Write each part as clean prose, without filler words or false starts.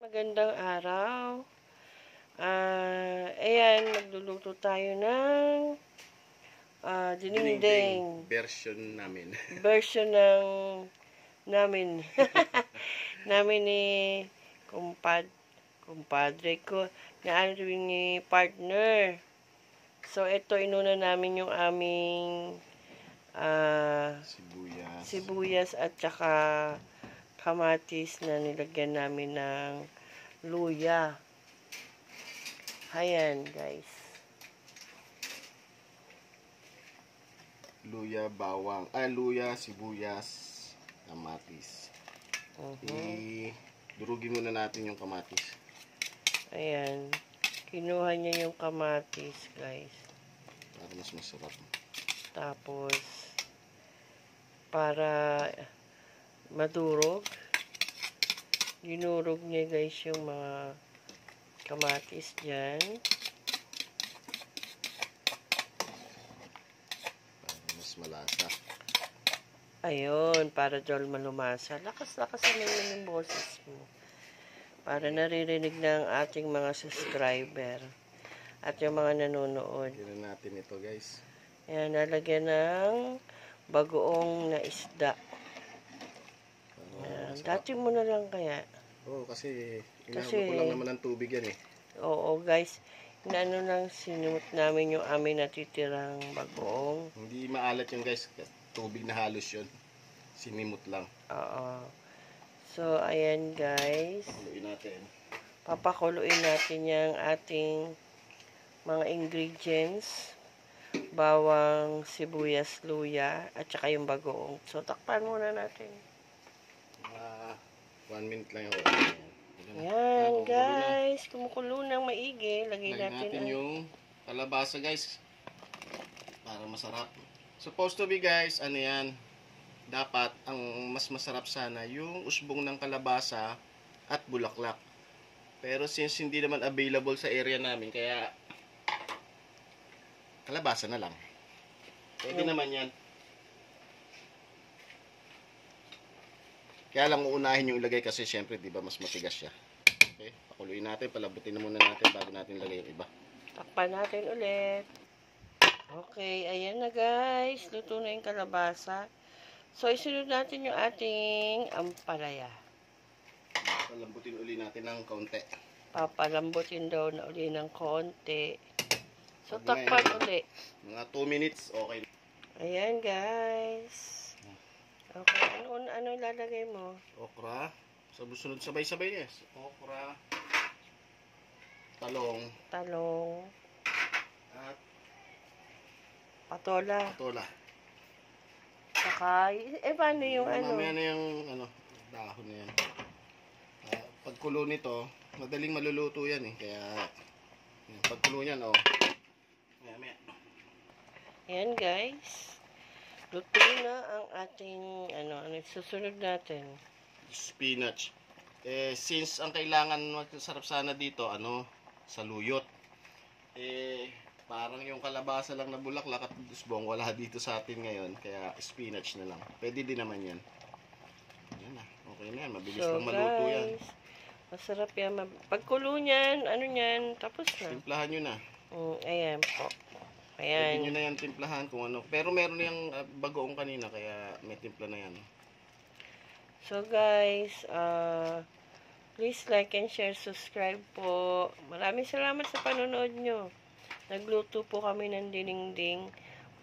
Magandang araw. Ayan, magluluto tayo ng dininding. Version namin. Version ng namin. Namin ni kumpadre ko, na ni partner. So, ito, inuna namin yung aming sibuyas at saka kamatis na nilagyan namin ng luya. Ayan, guys. Luya, bawang. Luya, sibuyas, kamatis. Durugin muna natin yung kamatis. Ayan. Kinuha niya yung kamatis, guys. Para mas masarap. Tapos, para madurog, dinurog niya, guys, yung mga kamatis dyan. Para mas malasa. Ayun, para dyan malumasa. Lakas-lakas naman yung boses mo. Para naririnig ng ating mga subscriber at yung mga nanonood. Lagyan natin ito, guys. Ayan, nalagyan ng bagoong na isda. Dati mo na lang kaya. Oo, kasi inahalo ko lang naman ng tubig yan eh. Oo, guys. Inaano lang, sinimot namin yung aming natitirang bagoong. Hindi maalat yun, guys. Tubig na halos yun. Sinimot lang. Oo. So, ayan, guys. Pakuluin natin. Papakuluin natin yung ating mga ingredients. Bawang, sibuyas, luya, at saka yung bagoong. So, takpan muna natin. 1 minute lang yun. Ayan, guys. Kumukulo ng maigi. Lagay natin yung kalabasa, guys. Para masarap. Supposed to be, guys, ano yan, dapat ang mas masarap sana yung usbong ng kalabasa at bulaklak. Pero since hindi naman available sa area namin, kaya kalabasa na lang. Pwede naman yan. Kaya lang uunahin yung ilagay kasi syempre, di ba, mas matigas siya. Okay, pakuluin natin, palabutin na muna natin bago natin ilagay yung iba. Takpan natin ulit. Okay, ayan na, guys. Luto na yung kalabasa. So, isunod natin yung ating ampalaya. Palambutin uli natin ng kaunti. Papalambutin daw na uli ng konti. So, takpan uli. Mga 2 minutes, okay. Ayan, guys. Okay, ano ilalagay mo? Okra. Sunod sabay-sabay, yes. Okra. Talong. At patola. Saka, paano yung Mamaya na yung dahon na yan. Pagkulo nito, madaling maluluto yan eh. Kaya, pagkulo niyan, Maya. Ayan, guys. Luto na ang ating, susunod natin. Spinach. Since ang kailangan masarap sana dito, saluyot. Parang yung kalabasa lang na bulaklak at usbong wala dito sa atin ngayon. Kaya spinach na lang. Pwede din naman yan. Yan na. Okay na yan. Mabilis lang maluto yan. Masarap yan. Pagkulo niyan, tapos na. Timplahan nyo na. Ayan po. Pwede nyo na yan timplahan kung ano. Pero meron na yung bagoong kanina. Kaya may timpla na yan. So guys, please like and share, subscribe po. Maraming salamat sa panonood nyo. Nagluto po kami ng dininding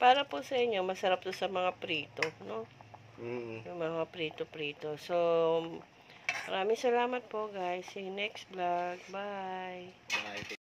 para po sa inyo. Masarap to sa mga prito, no? Yung mga prito. So, maraming salamat po, guys. See you next vlog. Bye. Bye.